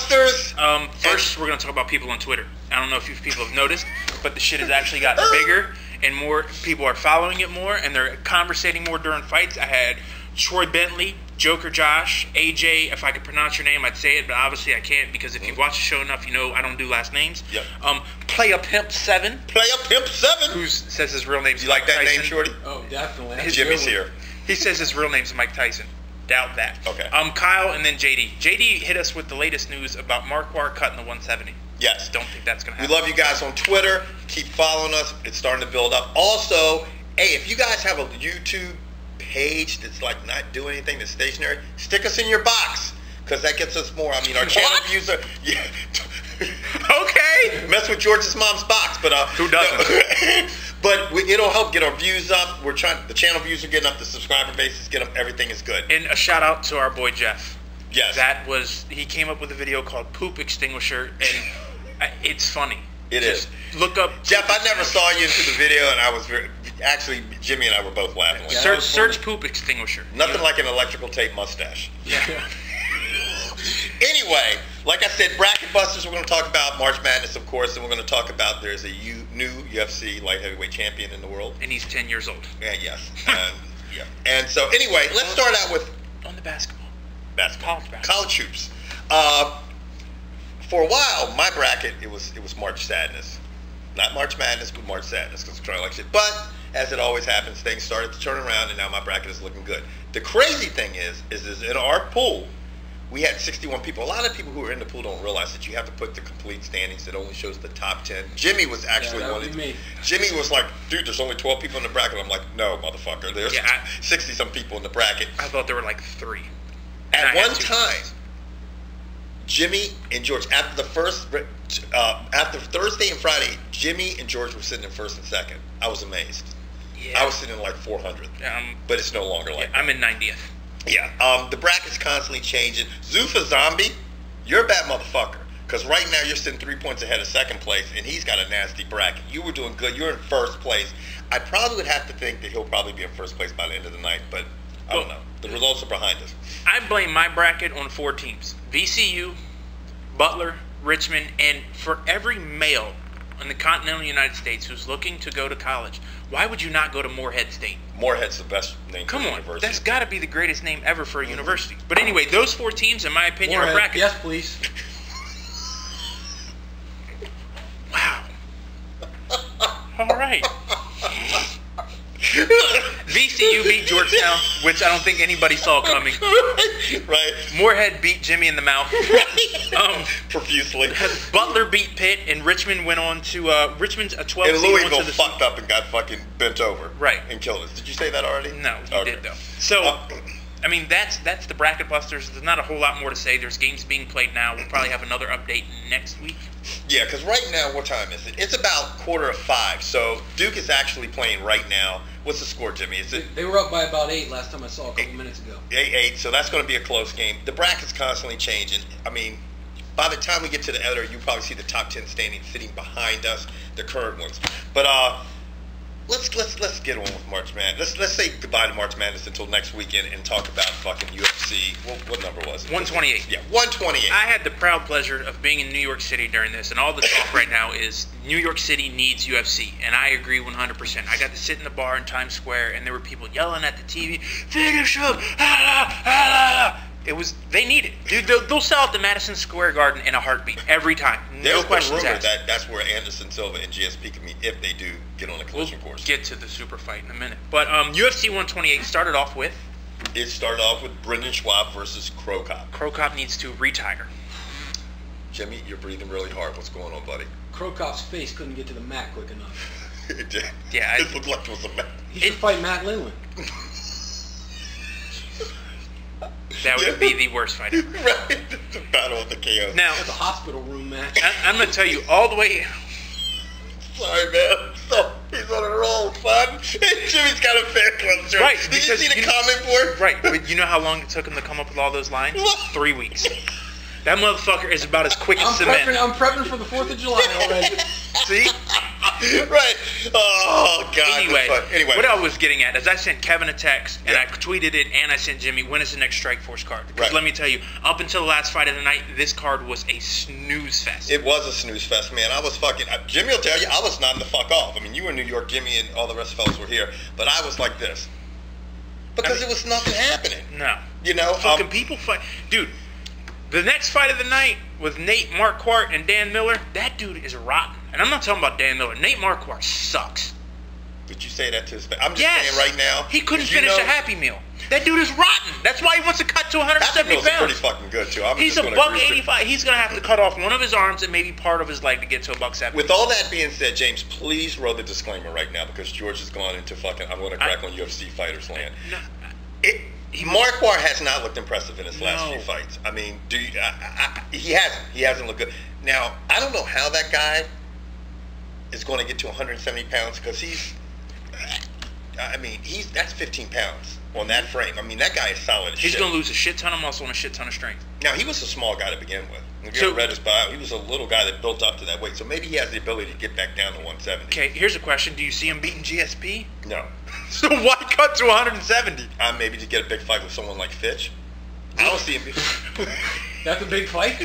Busters. First, we're going to talk about people on Twitter. I don't know if you people have noticed, but the shit has actually gotten bigger, and more people are following it more, and they're conversating more during fights. I had Troy Bentley, Joker Josh, AJ. If I could pronounce your name, I'd say it, but obviously I can't because if you've watched the show enough, you know I don't do last names. Yep. Playa Pimp 7. Playa Pimp 7. Who says his real name's You Mike like that Tyson. name, Shorty? Oh, definitely. Jimmy's here. He says his real name's Mike Tyson. Doubt that. Okay. Kyle and then JD. JD hit us with the latest news about Marquardt cutting the 170. Yes. Don't think that's going to We happen. love you guys on Twitter. Keep following us. It's starting to build up. Also, hey, if you guys have a YouTube page that's like not doing anything, that's stationary, stick us in your box because that gets us more. I mean, our channel views are Okay. mess with George's mom's box, but Who doesn't? But it'll help get our views up. We're trying. The channel views are getting up. The subscriber base is getting up. Everything is good. And a shout out to our boy Jeff. Yes. He came up with a video called Poop Extinguisher, and it's funny. It Just is. Look up Jeff, I never saw you into the video, and I was actually Jimmy and I were both laughing. Like, search Poop Extinguisher. nothing like an electrical tape mustache. Yeah. Anyway, like I said, Bracket Busters, we're going to talk about March Madness, of course, and we're going to talk about there's a new UFC light heavyweight champion in the world. And he's 10 years old. Yeah, yes. Yeah. And so, anyway, let's start out with On the basketball. basketball. College basketball. College hoops. For a while, my bracket, it was March Sadness. Not March Madness, but March Sadness, because I'm trying like shit. But, as it always happens, things started to turn around, and now my bracket is looking good. The crazy thing is in our pool, we had 61 people. A lot of people who are in the pool don't realize that you have to put the complete standings that only shows the top 10. Jimmy was actually that one would of be me. Jimmy was like, dude, there's only 12 people in the bracket. I'm like, no, motherfucker. There's 60-some people in the bracket. I thought there were like 3. At one time, Jimmy and George, after Thursday and Friday, Jimmy and George were sitting in first and second. I was amazed. Yeah. I was sitting in like 400, but it's no longer like that. I'm in 90th. Yeah, the bracket's constantly changing. Zufa Zombie, you're a bad motherfucker. Because right now you're sitting 3 points ahead of second place, and he's got a nasty bracket. You were doing good. You're in first place. I probably would have to think that he'll probably be in first place by the end of the night, but I don't know. The results are behind us. I blame my bracket on 4 teams. VCU, Butler, Richmond, and for every male in the continental United States who's looking to go to college, why would you not go to Morehead State? Morehead's the best name for a university. That's got to be the greatest name ever for a university. But anyway, those 4 teams, in my opinion, Morehead, are brackets. yes, please. Wow. All right. VCU beat Georgetown, which I don't think anybody saw coming. Right. Morehead beat Jimmy in the mouth. Profusely. Butler beat Pitt, and Richmond went on to Richmond's a 12 And seed. Louisville fucked up and got fucking bent over. Right. And killed us. Did you say that already? No, you did though. So, I mean, that's the Bracket Busters. There's not a whole lot more to say. There's games being played now. We'll probably have another update next week. Yeah, because right now, what time is it? It's about 4:45. So Duke is actually playing right now. What's the score, Jimmy? Is it They were up by about 8 last time I saw a couple minutes ago. 8-8? So that's going to be a close game. The bracket's constantly changing. I mean, by the time we get to the editor, you probably see the top 10 standing sitting behind us, the current ones. But let's get on with March Madness. Let's say goodbye to March Madness until next weekend and talk about fucking UFC. What number was it? 128. Yeah, 128. I had the proud pleasure of being in New York City during this, and all the talk right now is New York City needs UFC, and I agree 100%. I got to sit in the bar in Times Square, and there were people yelling at the TV, "Finish him!" They need it, dude. They'll sell out the Madison Square Garden in a heartbeat every time. No questions rumor asked. that that's where Anderson Silva and GSP can meet if they do get on a collision course. Get to the super fight in a minute, but UFC 128 started off with. It started off with Brendan Schwab versus Crow Cop. Crow Cop needs to retire. Jimmy, you're breathing really hard. What's going on, buddy? Krokop's face couldn't get to the mat quick enough. It did. Yeah, It looked like it was a man. He should fight Matt Lindland. That would be the worst fight ever. Right. The battle of the KO. Now, That's a hospital room match. I'm going to tell you all the way. Sorry, man. So, he's on a roll, son. Jimmy's got a fan club shirt. Right, Did you because see the you- comment board? Right, but you know how long it took him to come up with all those lines? 3 weeks. That motherfucker is about as quick as cement. I'm prepping for the 4th of July already. See? Right. Oh God. Anyway, what I was getting at is I sent Kevin a text and I tweeted it and I sent Jimmy, when is the next Strikeforce card? Because let me tell you, up until the last fight of the night, this card was a snooze fest. It was a snooze fest, man. I was fucking. Jimmy will tell you, I was nodding the fuck off. I mean, you were in New York, Jimmy, and all the rest of the fellas were here, but I was like this because it was nothing happening. No. You know, fucking people fight, dude. The next fight of the night with Nate Marquardt and Dan Miller, that dude is rotten. And I'm not talking about Dan Miller. Nate Marquardt sucks. Did you say that to his face? I'm just saying right now. He couldn't finish a Happy Meal. That dude is rotten. That's why he wants to cut to 170 pounds. Pretty fucking good too. He's a $185. He's gonna have to cut off one of his arms and maybe part of his leg to get to $170. With all that being said, James, please roll the disclaimer right now because George has gone into fucking. I'm going to crack on UFC fighters land. No, Marquardt has not looked impressive in his last few fights. I mean, he hasn't. He hasn't looked good. Now, I don't know how that guy is going to get to 170 pounds because that's 15 pounds on that frame. I mean, that guy is solid as shit. He's going to lose a shit ton of muscle and a shit ton of strength. Now, he was a small guy to begin with. If you ever read his bio, he was a little guy that built up to that weight. So maybe he has the ability to get back down to 170. Okay, here's a question. Do you see him beating GSP? No. So why cut to 170? Maybe to get a big fight with someone like Fitch. I don't see him. That's a big fight?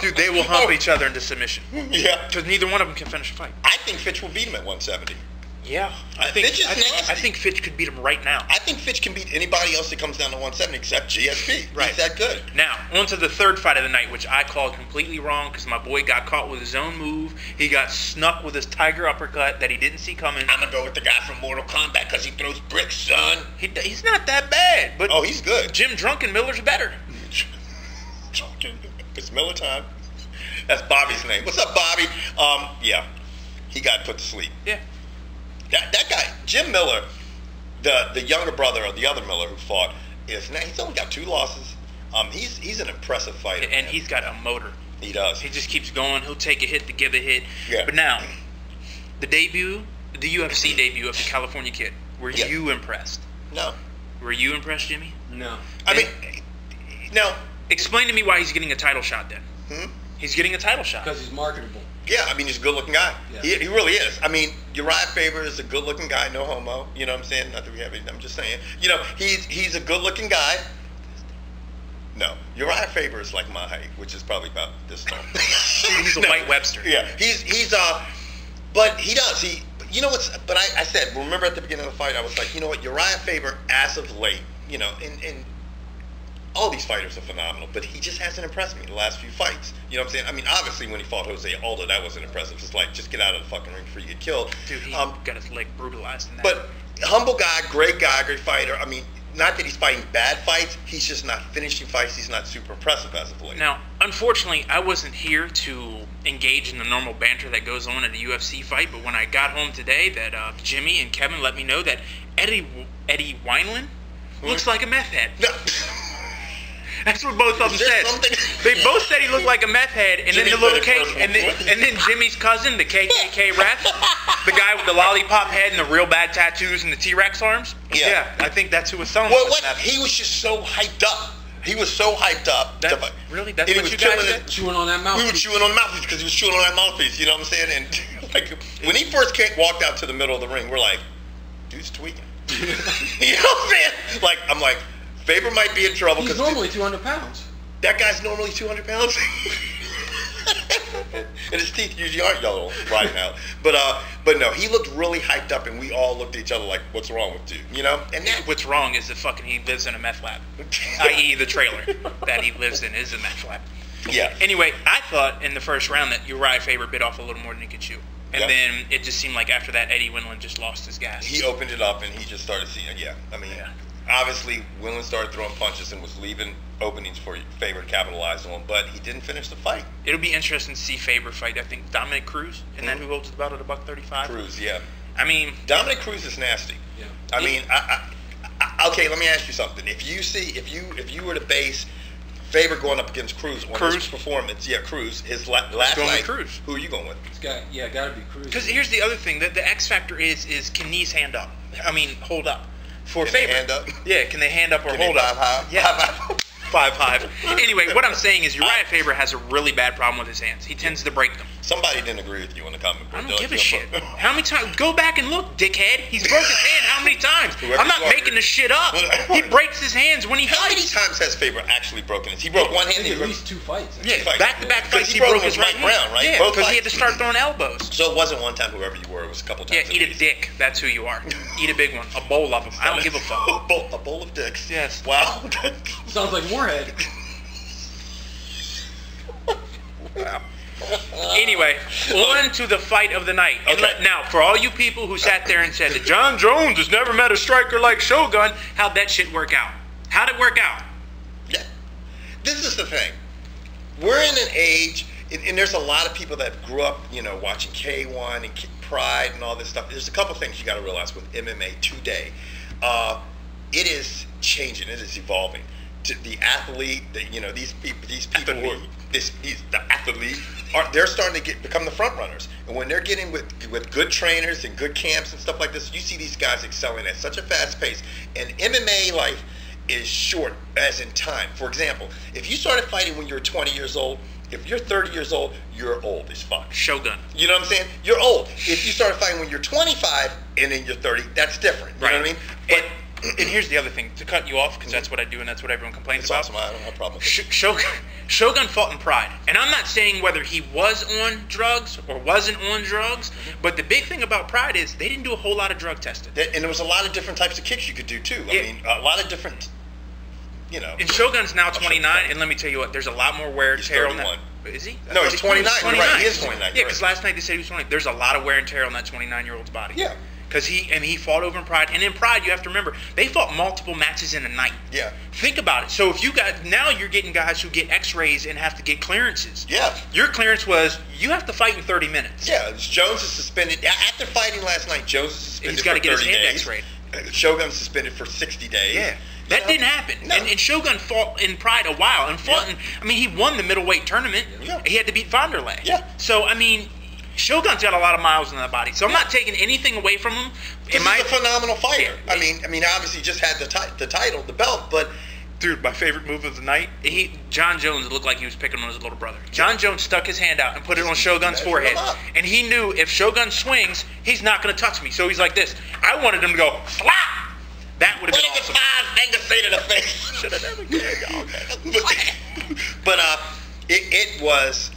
Dude, they will hump each other into submission. Yeah. Because neither one of them can finish a fight. I think Fitch will beat him at 170. Yeah. Fitch is nasty. I think Fitch could beat him right now. I think Fitch can beat anybody else that comes down to 170 except GSP. Right. He's that good. Now, on to the third fight of the night, which I called completely wrong because my boy got caught with his own move. He got snuck with his tiger uppercut that he didn't see coming. I'm going to go with the guy from Mortal Kombat because he throws bricks, son. He's not that bad. But he's good. Jim Drunken Miller's better. It's Miller time. That's Bobby's name. What's up, Bobby? Yeah. He got put to sleep. Yeah. That guy, Jim Miller, the younger brother of the other Miller who fought, he's only got 2 losses. He's an impressive fighter. And he's got a motor. He does. He just keeps going. He'll take a hit to give a hit. Yeah. But now, the UFC debut of the California kid, were you impressed? No. Were you impressed, Jimmy? No. No. Explain to me why he's getting a title shot then. He's getting a title shot. Because he's marketable. Yeah, I mean, he's a good-looking guy. Yeah. He really is. I mean, Uriah Faber is a good-looking guy, no homo. You know what I'm saying? Not that we have any, I'm just saying. You know, he's a good-looking guy. No, Uriah Faber is like my height, which is probably about this tall. He's a white Webster. Yeah, but he does. You know what's? But I said, remember at the beginning of the fight, I was like, you know what, Uriah Faber, as of late, you know, and all these fighters are phenomenal, but he just hasn't impressed me the last few fights. You know what I'm saying? I mean, obviously when he fought Jose Aldo, that wasn't impressive. It's like, just get out of the fucking ring before you get killed. Dude, he got his leg brutalized in that. But humble guy, great fighter. I mean, not that he's fighting bad fights, he's just not finishing fights. He's not super impressive as of late. Now, unfortunately, I wasn't here to engage in the normal banter that goes on at a UFC fight, but when I got home today, that Jimmy and Kevin let me know that Eddie Wineland looks like a meth head. No. That's what both of them said. They both said he looked like a meth head, and then the little and then Jimmy's cousin, the KKK rep, the guy with the lollipop head and the real bad tattoos and the T-Rex arms. Yeah, I think that's who was selling. Well, he was just so hyped up. He was so hyped up. Really? That's what you guys said? Chewing on that mouthpiece. We were chewing on the mouthpiece because he was chewing on that mouthpiece. You know what I'm saying? And like when he first walked out to the middle of the ring, we're like, dude's tweaking. You know what I'm saying? Like, I'm like, Faber might be in trouble. He's normally 200 pounds. That guy's normally 200 pounds. And his teeth usually aren't yellow right now. But no, he looked really hyped up, and we all looked at each other like, what's wrong with you? You know? And what's wrong is that he lives in a meth lab. I.e. the trailer that he lives in is a meth lab. Yeah. Anyway, I thought in the first round that Uriah Faber bit off a little more than he could chew. And then it just seemed like after that, Eddie Wineland just lost his gas. He opened it up, and he just started seeing it. Obviously, Wineland started throwing punches and was leaving openings for Faber to capitalize on, but he didn't finish the fight. It'll be interesting to see Faber fight, I think, Dominic Cruz, and then who holds the belt at $135? Cruz, yeah. I mean, Dominic Cruz is nasty. Yeah. I mean, okay, let me ask you something. If you were to base Faber going up against Cruz on his performance, Cruz, his last night, Cruz. Who are you going with? This guy, gotta be Cruz. Because here's the other thing, that the X factor is can knees hold up? For Can Faber. they hand up? Yeah, can they hand up or Can hold they up? high? Yeah. 5'5". Anyway, what I'm saying is Uriah Faber has a really bad problem with his hands. He tends to break them. Somebody didn't agree with you in the comment board. I don't give a shit. How many times? Go back and look, dickhead. He's broke his hand how many times? I'm not making this shit up. He breaks his hands when he fights. How many times has Faber actually broken his? He broke one hand. At least 2 fights. Yeah, back-to-back fights. He broke his right Brown, right? Yeah, because he had to start throwing elbows. So it wasn't one time, whoever you were. It was a couple times. Yeah, eat a dick. That's who you are. Eat a big one. A bowl of them. I don't give a fuck. A bowl of dicks. Yes. Wow. Sounds like Moorhead. Wow. Anyway, on to the fight of the night. Okay. Now, for all you people who sat there and said that Jon Jones has never met a striker like Shogun, how'd that shit work out? How'd it work out? Yeah. This is the thing. We're in an age, and there's a lot of people that grew up, watching K1 and Pride and all this stuff. There's a couple things you got to realize with MMA today. It is changing. It is evolving. The athlete, these people who are the athlete, they're starting to become the front runners. And when they're getting with good trainers and good camps and stuff like this, you see these guys excelling at such a fast pace. And MMA life is short, as in time. For example, if you started fighting when you were 20 years old, if you're 30 years old, you're old as fuck. Shogun. You know what I'm saying? You're old. If you started fighting when you're 25 and then you're 30, that's different. You know what I mean? But and here's the other thing, to cut you off, because that's what I do and that's what everyone complains it's about. awesome. I don't have a problem with it. Shogun fought in Pride. And I'm not saying whether he was on drugs or wasn't on drugs, but the big thing about Pride is they didn't do a whole lot of drug testing. And there was a lot of different types of kicks you could do, too. Yeah. I mean, a lot of different, And Shogun's now 29, and let me tell you what, there's a lot more wear and tear on that. Is he? No, he's 29. You're right. He is 29. Yeah, because last night they said he was 20. There's a lot of wear and tear on that 29-year-old's body. Yeah. Because he fought over in Pride, and in Pride you have to remember they fought multiple matches in a night. Yeah. Think about it. So if you got now you're getting guys who get X-rays and have to get clearances. Yeah. Your clearance was you have to fight in 30 minutes. Yeah. Jones is suspended after fighting last night. Jones is suspended He's got to for get 30 his hand days. X-rayed. Shogun's suspended for 60 days. Yeah. That didn't happen. No. And Shogun fought in Pride a while and fought in, he won the middleweight tournament. Yeah. He had to beat Vanderlei. Yeah. So Shogun's got a lot of miles in that body. So I'm not taking anything away from him. He's a phenomenal fighter. Yeah. I mean, obviously he just had the title, the belt, but dude, my favorite move of the night, Jon Jones looked like he was picking on his little brother. Jon Jones stuck his hand out and put it on Shogun's forehead. And he knew if Shogun swings, he's not going to touch me. So he's like this. I wanted him to go, slap! That would have been awesome. Say to the face. Should have never But it was,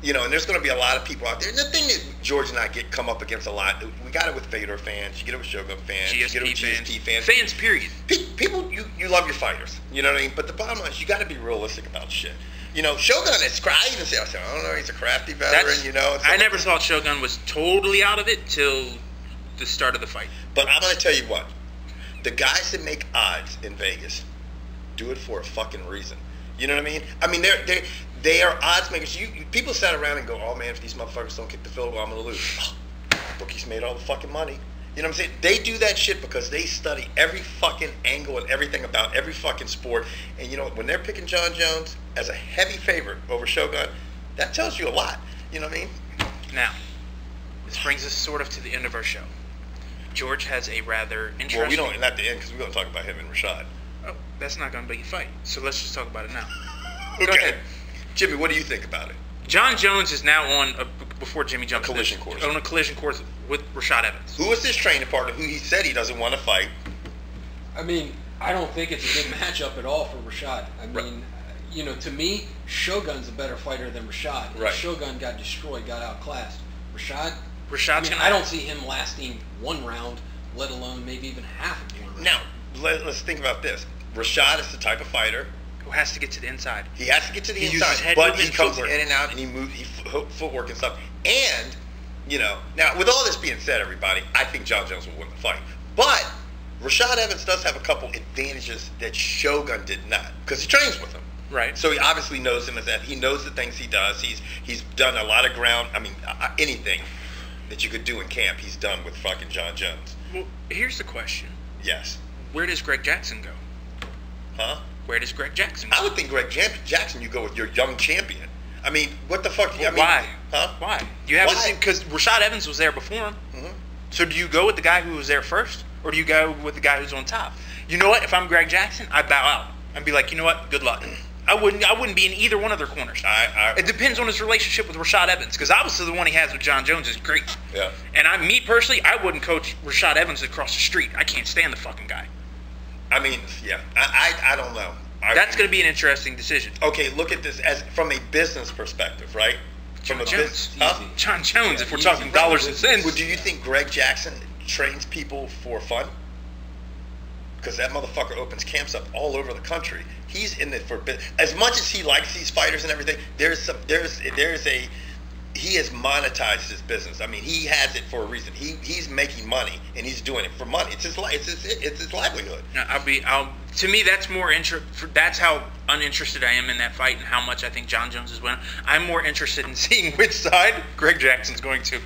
and there's going to be a lot of people out there. And the thing that George and I come up against a lot, we got it with Fedor fans, you get it with Shogun fans, you get it with GSP fans. Fans, period. People, you love your fighters, you know what I mean? But the bottom line is you got to be realistic about shit. Shogun is I even say, I don't know, he's a crafty veteran, I never thought Shogun was totally out of it till the start of the fight. But I'm going to tell you what. The guys that make odds in Vegas do it for a fucking reason. You know what I mean? I mean, they are odds makers. People sat around and go, oh man, if these motherfuckers don't kick the field goal, I'm gonna lose. Oh, bookies made all the fucking money. You know what I'm saying? They do that shit because they study every fucking angle and everything about every fucking sport. And when they're picking Jon Jones as a heavy favorite over Shogun, that tells you a lot. You know what I mean? Now, this brings us sort of to the end of our show. George has a rather interesting... Well, we don't, not the end, because we're going to talk about him and Rashad. Oh, that's not going to be a fight. So let's just talk about it now. Okay. Go ahead. Jimmy, what do you think about it? Jon Jones is now on, before Jimmy jumps collision course. On a collision course with Rashad Evans. Who is his training partner, who he said he doesn't want to fight? I mean, I don't think it's a good matchup at all for Rashad. I mean, to me, Shogun's a better fighter than Rashad. Right. Shogun got destroyed, got outclassed. Rashad's I don't see him lasting one round, let alone maybe even half of one round. Now, let's think about this. Rashad is the type of fighter who has to get to the inside. He has to get to the inside, uses head but he comes in and out and he moves footwork and stuff. And now with all this being said, everybody, I think Jon Jones will win the fight. But Rashad Evans does have a couple advantages that Shogun did not, because he trains with him. Right. So he obviously knows him as that. He knows the things he does. He's done a lot of ground. I mean, anything that you could do in camp, he's done with fucking Jon Jones. Well, here's the question. Yes. Where does Greg Jackson go? Huh? Where does Greg Jackson go? I would think Greg Jackson, you go with your young champion. I mean, what the fuck? Well, why? Huh? Why? You haven't seen, because Rashad Evans was there before him. Mm-hmm. So do you go with the guy who was there first, or do you go with the guy who's on top? You know what? If I'm Greg Jackson, I bow out and be like, you know what? Good luck. I wouldn't be in either one of their corners. It depends on his relationship with Rashad Evans, because obviously the one he has with Jon Jones is great. Yeah. And me personally, I wouldn't coach Rashad Evans across the street. I can't stand the fucking guy. I mean, yeah. I don't know. That's going to be an interesting decision. Okay, look at this as from a business perspective, right? From Jon a Jones. business. Jon Jones, if we're talking dollars and cents. Well, do you think Greg Jackson trains people for fun? Because that motherfucker opens camps up all over the country. He's in it for business. As much as he likes these fighters and everything, he has monetized his business. I mean, he has it for a reason. He's making money and he's doing it for money. It's his livelihood. To me, that's more that's how uninterested I am in that fight and how much I think Jon Jones is winning. I'm more interested in seeing which side Greg Jackson's going to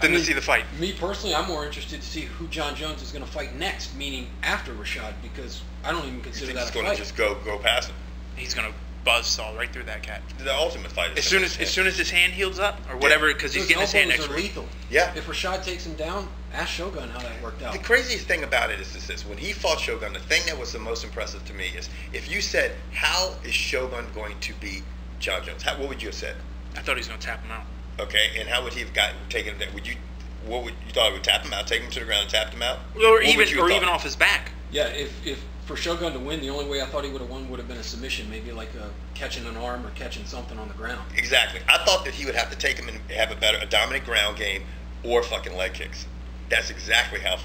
than to see the fight. Me personally, I'm more interested to see who Jon Jones is going to fight next, meaning after Rashad, because I don't even consider that a fight. He's going to just go past him. He's going to buzzsaw right through that cat. The ultimate fight. As soon as his hand heals up or whatever, because he's getting his hand next week. Lethal. Yeah. If Rashad takes him down, ask Shogun how that worked out. The craziest thing about it is this: when he fought Shogun, the thing that was the most impressive to me is if you said, "How is Shogun going to beat Jon Jones?" What would you have said? I thought he was going to tap him out. Okay, and how would he have taken him? You thought he would tap him out, take him to the ground, and tapped him out, or even off his back? Yeah, if for Shogun to win, the only way I thought he would have won would have been a submission, maybe like catching an arm or catching something on the ground. Exactly. I thought that he would have to take him and have a dominant ground game or fucking leg kicks. That's exactly how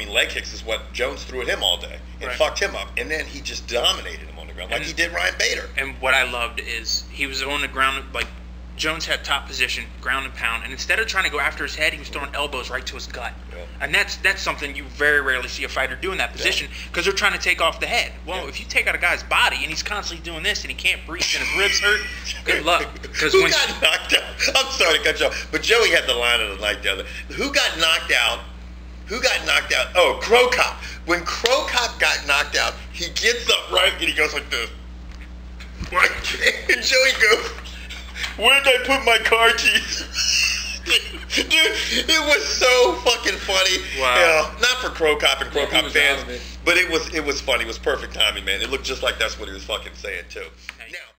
leg kicks is what Jones threw at him all day and fucked him up, and then he just dominated him on the ground like he did Ryan Bader. And what I loved is he was on the ground, like Jones had top position, ground and pound, and instead of trying to go after his head, he was throwing elbows right to his gut. Yeah. And that's something you very rarely see a fighter do in that position because they're trying to take off the head. Well, if you take out a guy's body and he's constantly doing this and he can't breathe and his ribs hurt, good luck. Who got knocked out? I'm sorry to cut you off, but Joey had the line of the night the other. Who got knocked out? Oh, Crow Cop. When Crow Cop got knocked out, he gets up right and he goes like this. And Joey goes, "Where did I put my car keys?" Dude, it was so fucking funny. Wow. Not for Crow Cop and Crow Cop fans, but it was funny. It was perfect timing, man. It looked just like that's what he was fucking saying too. Now,